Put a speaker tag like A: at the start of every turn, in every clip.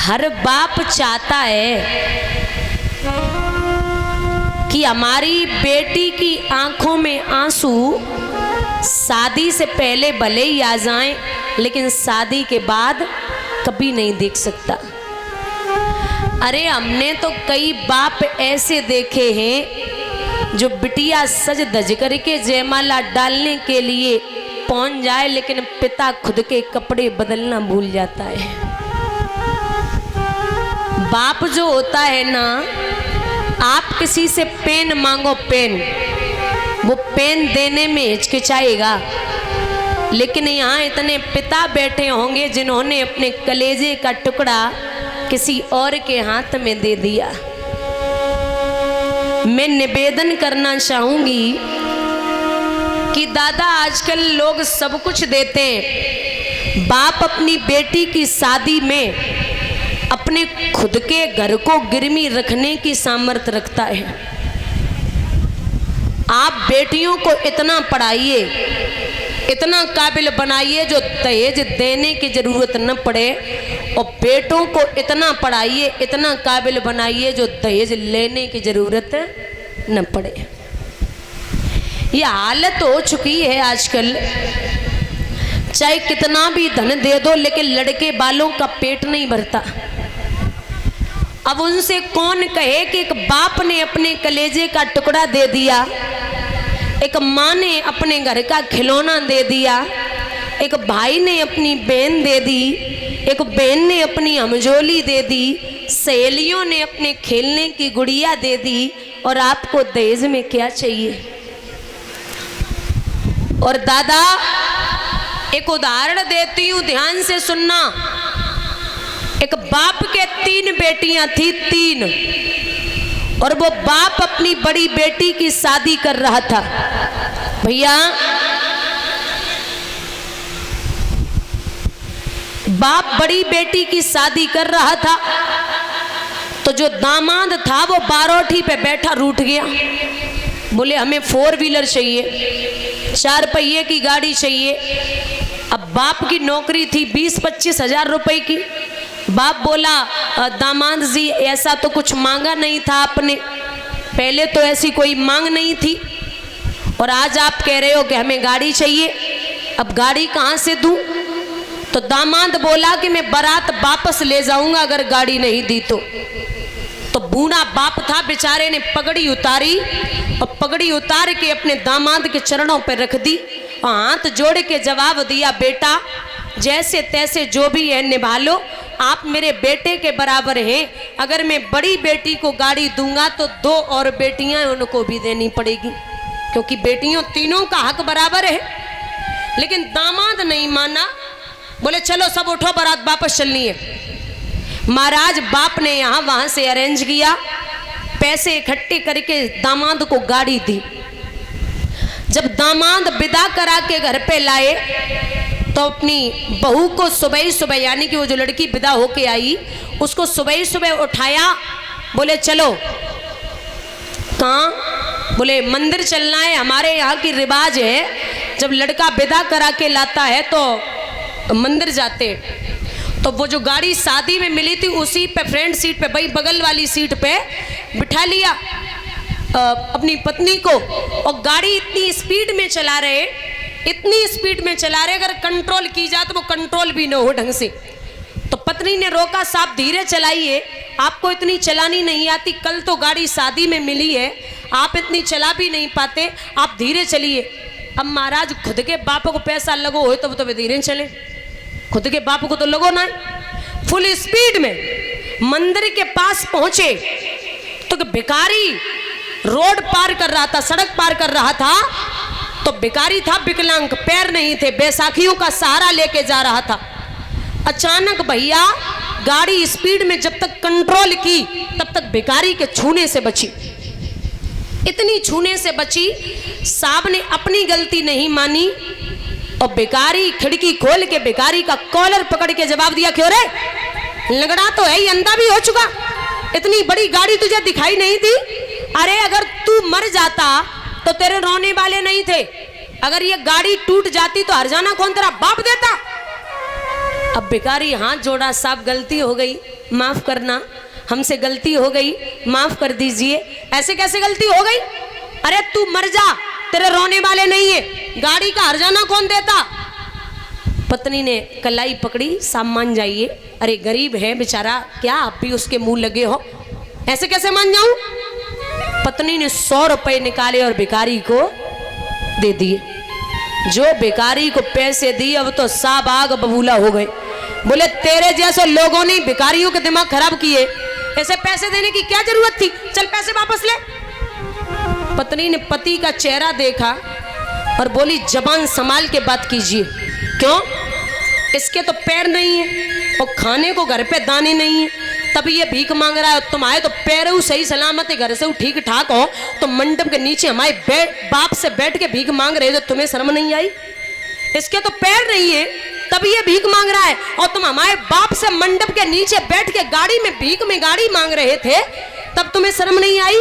A: हर बाप चाहता है कि हमारी बेटी की आंखों में आंसू शादी से पहले भले ही आ जाएं, लेकिन शादी के बाद कभी नहीं देख सकता। अरे हमने तो कई बाप ऐसे देखे हैं जो बिटिया सज धज करके जयमाला डालने के लिए पहुंच जाए, लेकिन पिता खुद के कपड़े बदलना भूल जाता है। बाप जो होता है ना, आप किसी से पेन मांगो, पेन, वो पेन देने में हिचकिचाएगा, लेकिन यहाँ इतने पिता बैठे होंगे जिन्होंने अपने कलेजे का टुकड़ा किसी और के हाथ में दे दिया। मैं निवेदन करना चाहूंगी कि दादा, आजकल लोग सब कुछ देते हैं, बाप अपनी बेटी की शादी में अपने खुद के घर को गिरवी रखने की सामर्थ्य रखता है। आप बेटियों को इतना पढ़ाइए, इतना काबिल बनाइए जो दहेज देने की जरूरत न पड़े, और बेटों को इतना पढ़ाइए, इतना काबिल बनाइए जो दहेज लेने की जरूरत न पड़े। ये हालत हो चुकी है आजकल, चाहे कितना भी धन दे दो लेकिन लड़के बालों का पेट नहीं भरता। अब उनसे कौन कहे कि एक बाप ने अपने कलेजे का टुकड़ा दे दिया, एक माँ ने अपने घर का खिलौना दे दिया, एक भाई ने अपनी बहन दे दी, एक बहन ने अपनी हमजोली दे दी, सहेलियों ने अपने खेलने की गुड़िया दे दी, और आपको दहेज में क्या चाहिए। और दादा, एक उदाहरण देती हूँ, ध्यान से सुनना। एक बाप के 3 बेटियां थी, 3, और वो बाप अपनी बड़ी बेटी की शादी कर रहा था। भैया, बाप बड़ी बेटी की शादी कर रहा था, तो जो दामाद था वो बारोठी पे बैठा रूठ गया। बोले हमें 4 व्हीलर चाहिए, 4 पहिए की गाड़ी चाहिए। अब बाप की नौकरी थी 20-25 हजार रुपए की। बाप बोला, दामाद जी ऐसा तो कुछ मांगा नहीं था आपने, पहले तो ऐसी कोई मांग नहीं थी, और आज आप कह रहे हो कि हमें गाड़ी चाहिए, अब गाड़ी कहाँ से दूं। तो दामाद बोला कि मैं बारात वापस ले जाऊंगा अगर गाड़ी नहीं दी तो बूढ़ा बाप था, बेचारे ने पगड़ी उतारी, और पगड़ी उतार के अपने दामाद के चरणों पर रख दी, और हाथ जोड़ के जवाब दिया, बेटा जैसे तैसे जो भी है निभा लो, आप मेरे बेटे के बराबर हैं। अगर मैं बड़ी बेटी को गाड़ी दूंगा तो 2 और बेटियां उनको भी देनी पड़ेगी, क्योंकि बेटियों तीनों का हक बराबर है। लेकिन दामाद नहीं माना, बोले चलो सब उठो, बारात वापस चलनी है। महाराज, बाप ने यहाँ वहां से अरेंज किया, पैसे इकट्ठे करके दामाद को गाड़ी दी। जब दामाद विदा करा के घर पे लाए तो अपनी बहू को सुबह सुबह, यानी कि वो जो लड़की विदा होके आई उसको सुबह सुबह उठाया, बोले चलो। कहाँ? बोले मंदिर चलना है, हमारे यहाँ की रिवाज है, जब लड़का विदा करा के लाता है तो मंदिर जाते। तो वो जो गाड़ी शादी में मिली थी उसी पे फ्रंट सीट पे, भाई बगल वाली सीट पे बिठा लिया अपनी पत्नी को, और गाड़ी इतनी स्पीड में चला रहे, इतनी स्पीड में चला रहे, अगर कंट्रोल की जाए तो वो कंट्रोल भी न हो ढंग से। तो पत्नी ने रोका, साहब धीरे चलाइए, आपको इतनी चलानी नहीं आती, कल तो गाड़ी शादी में मिली है, आप इतनी चला भी नहीं पाते, आप धीरे चलिए। अब महाराज, खुद के बाप को पैसा लगो हो तो धीरे चले, खुद के बाप को तो लगो ना। फुल स्पीड में मंदिर के पास पहुंचे तो भिखारी रोड पार कर रहा था, सड़क पार कर रहा था, तो भिखारी था विकलांग, पैर नहीं थे, बैसाखियों का सहारा लेके जा रहा था। अचानक भैया गाड़ी स्पीड में जब तक कंट्रोल की तब तक भिखारी के छूने से बची, इतनी छूने से बची, साहब ने अपनी गलती नहीं मानी, और भिखारी खिड़की खोल के भिखारी का कॉलर पकड़ के जवाब दिया, क्यों रे लगड़ा तो है ही, अंधा भी हो चुका, इतनी बड़ी गाड़ी तुझे दिखाई नहीं दी। अरे अगर तू मर जाता तो तेरे रोने वाले नहीं थे, अगर ये गाड़ी टूट जाती तो हरजाना कौन तेरा बाप देता। अब भिखारी हाथ जोड़ा, साहब गलती हो गई, माफ करना, हमसे गलती हो गई, माफ कर दीजिए। ऐसे कैसे गलती हो गई? अरे तू मर जा, तेरे रोने वाले नहीं है, गाड़ी का हर्जाना कौन देता? पत्नी ने कलाई पकड़ी, साहब मान जाइए, अरे गरीब है बेचारा, क्या आप भी उसके मुंह लगे हो, ऐसे कैसे मान जाऊं? पत्नी ने 100 रुपए निकाले और भिखारी को दे दिए। जो भिखारी को पैसे दिए अब तो साहब आग बबूला हो गए। बोले तेरे जैसे लोगों ने भिखारियों के दिमाग खराब किए, ऐसे पैसे देने की क्या जरूरत थी, चल पैसे वापस ले। पत्नी ने पति का चेहरा देखा और बोली जबान संभाल के बात कीजिए। क्यों? इसके तो पैर नहीं है और खाने को घर पे दाने नहीं है, तब ये भीख मांग रहा है। तुम आए तो पैर सही सलामत है, घर से ठीक ठाक हो, तो मंडप के नीचे हमारे बाप से बैठ के भीख मांग रहे हो, तो तुम्हें शर्म नहीं आई? इसके तो पैर नहीं है तब ये भीख मांग रहा है, और तुम हमारे बाप से मंडप के नीचे बैठ के गाड़ी में भीख में गाड़ी मांग रहे थे, तब तुम्हें शर्म नहीं आई?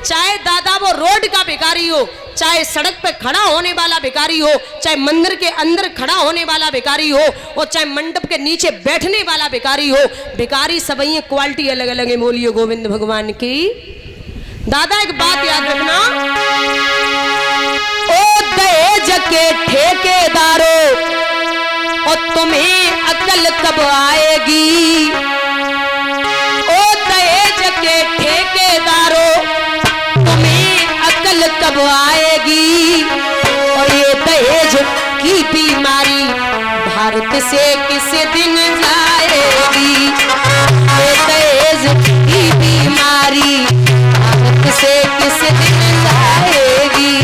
A: चाहे दादा वो रोड का भिखारी हो, चाहे सड़क पे खड़ा होने वाला भिखारी हो, चाहे मंदिर के अंदर खड़ा होने वाला भिखारी हो, और चाहे मंडप के नीचे बैठने वाला भिखारी हो, भिखारी सब ही क्वालिटी अलग अलग है। बोलिए गोविंद भगवान की। दादा एक बात याद रखना, ओ दहेज के ठेकेदारों, और तुम्हें अकल कब आएगी? ओ दहेज के ठेकेदारों, कब आएगी? और ये दहेज की बीमारी भारत से किस दिन जाएगी? ये दहेज की बीमारी भारत से किस दिन जाएगी?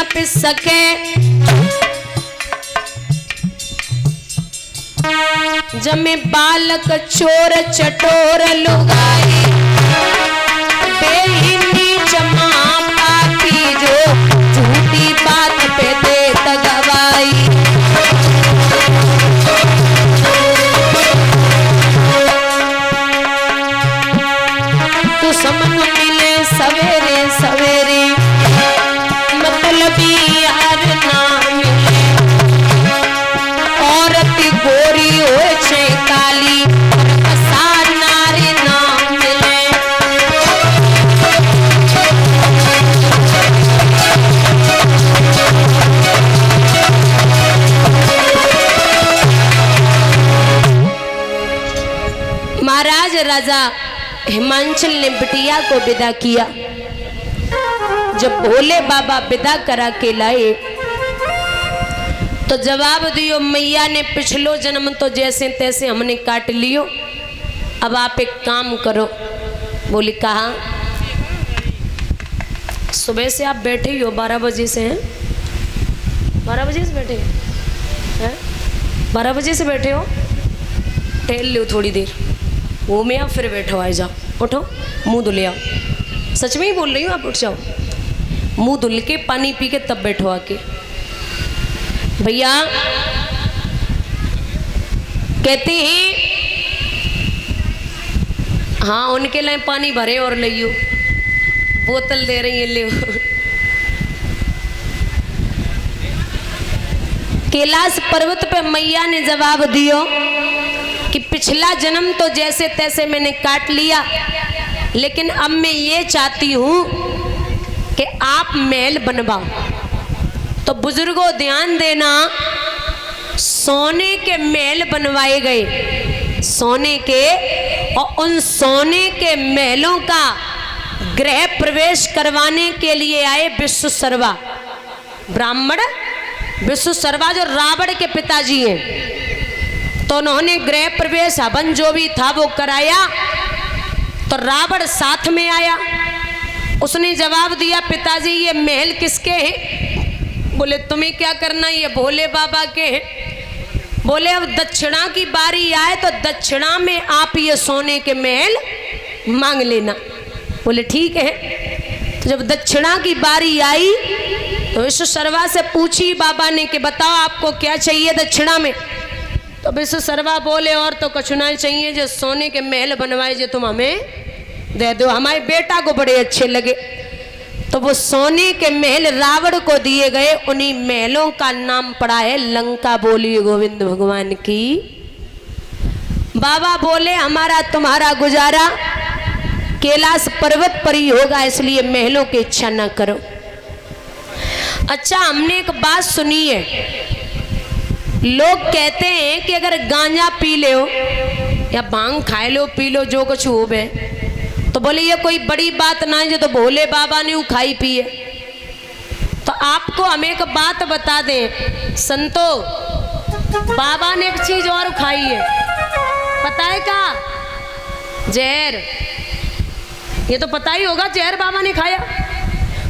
A: नप सके। जमे बालक चोर चटोर लुगाई, बेहिनी जमा पापी जो झूठी बात पे देत गवाई। दुश्मन मिले सवेरे सवेरे, मतलबी यार ना मिले। औरत गोरी हो छे काली, कसार नारी ना मिले। महाराज राजा हिमांचल ने बिटिया को विदा किया। जब भोले बाबा विदा करा के लाए तो जवाब दियो मैया ने, पिछलो जन्म तो जैसे तैसे हमने काट लियो, अब आप एक काम करो। बोली कहा? सुबह से आप बैठे ही हो, 12 बजे से हैं? 12 बजे से बैठे हैं? 12 बजे से बैठे हो? टहल लो थोड़ी देर, वो में आप फिर बैठो, आ जाओ, उठो, मुंह धुले आओ। सच में ही बोल रही हूँ, आप उठ जाओ, मुंह धुल के पानी पी के तब बैठो आके। भैया कहते हैं हाँ उनके लिए पानी भरे और लियो, बोतल दे रही है, ले। कैलाश पर्वत पे मैया ने जवाब दियो कि पिछला जन्म तो जैसे तैसे मैंने काट लिया, लेकिन अब मैं ये चाहती हूँ कि आप महल बनवाओ। तो बुजुर्गों ध्यान देना, सोने के महल बनवाए गए, सोने के, और उन सोने के महलों का गृह प्रवेश करवाने के लिए आए विश्वशर्मा ब्राह्मण। विश्वशर्मा जो रावण के पिताजी हैं, तो उन्होंने गृह प्रवेश हवन जो भी था वो कराया। तो रावण साथ में आया, उसने जवाब दिया पिताजी ये महल किसके हैं? बोले तुम्हें क्या करना, ये भोले बाबा के हैं। बोले अब दक्षिणा की बारी आए तो दक्षिणा में आप ये सोने के महल मांग लेना। बोले ठीक है। तो जब दक्षिणा की बारी आई तो विश्वशर्मा से पूछी बाबा ने कि बताओ आपको क्या चाहिए दक्षिणा में? तो विश्वशर्मा बोले और तो कुछ नहीं चाहिए, जो सोने के महल बनवाए जो तुम हमें दे दो, हमारे बेटा को बड़े अच्छे लगे। तो वो सोने के महल रावण को दिए गए। उन्हीं महलों का नाम पड़ा है लंका। बोली गोविंद भगवान की। बाबा बोले हमारा तुम्हारा गुजारा कैलाश पर्वत पर ही होगा, इसलिए महलों की इच्छा न करो। अच्छा हमने एक बात सुनी है, लोग कहते हैं कि अगर गांजा पी लो या भांग खाए लो, पी लो, जो कुछ हो बे, तो बोले ये कोई बड़ी बात ना है, जो तो भोले बाबा ने वो खाई पी है। तो आपको हम एक बात बता दें संतो, बाबा ने एक चीज और खाई है, पता है क्या? जहर। ये तो पता ही होगा जहर बाबा ने खाया।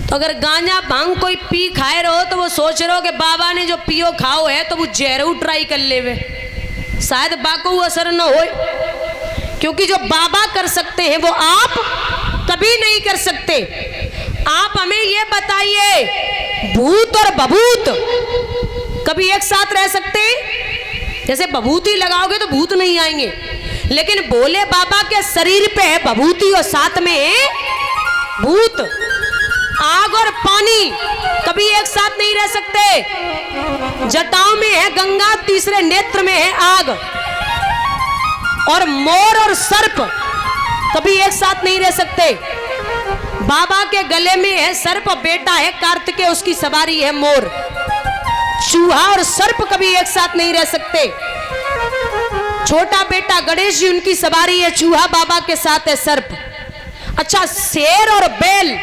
A: तो अगर गांजा भांग कोई पी खाए रहो तो वो सोच रहे हो कि बाबा ने जो पियो खाओ है तो वो जहर ट्राई कर लेवे, शायद बाको असर न हो। क्योंकि जो बाबा कर सकते हैं वो आप कभी नहीं कर सकते। आप हमें ये बताइए, भूत और बभूत कभी एक साथ रह सकते हैं? जैसे बभूति लगाओगे तो भूत नहीं आएंगे, लेकिन भोले बाबा के शरीर पे है बभूति और साथ में है भूत। आग और पानी कभी एक साथ नहीं रह सकते। जटाओं में है गंगा, तीसरे नेत्र में है आग। और मोर और सर्प कभी एक साथ नहीं रह सकते। बाबा के गले में है सर्प, बेटा है कार्तिकेय, उसकी सवारी है मोर। चूहा और सर्प कभी एक साथ नहीं रह सकते। छोटा बेटा गणेश जी, उनकी सवारी है चूहा, बाबा के साथ है सर्प। अच्छा शेर और बैल